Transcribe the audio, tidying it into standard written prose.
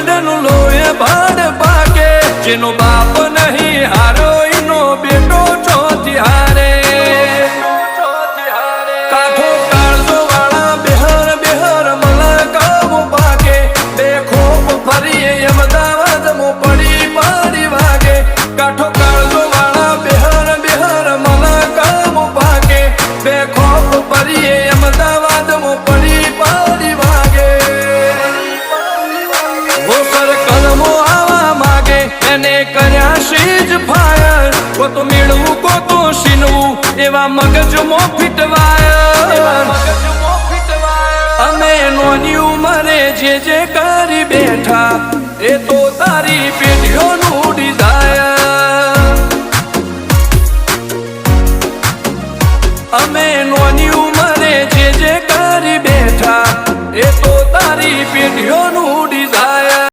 ભાડનું લોહે ભાડ પાકે જેનો બાપ નહીં હારો એનો બેટો ચોથી હારે કાઠો કાળજો વાળા બેહર બેહર મલકાવો પાકે બે ખોપ ફરીએ અમદાવાદ મો પડી પડી વાગે કાઠો કાળજો વાળા બેહર બેહર મલકાવો પાકે બે ખોપ ફરીએ અમદાવાદ મો પડી પડી વાગે કલમો આવા માગે એને કર્યા શીજ ફાયર કો તો મેળવું કો તો સીનવું એવા મગજમાં ફીટવાયર અમે નોની ઉંમરે જે કરી બેઠા એ તો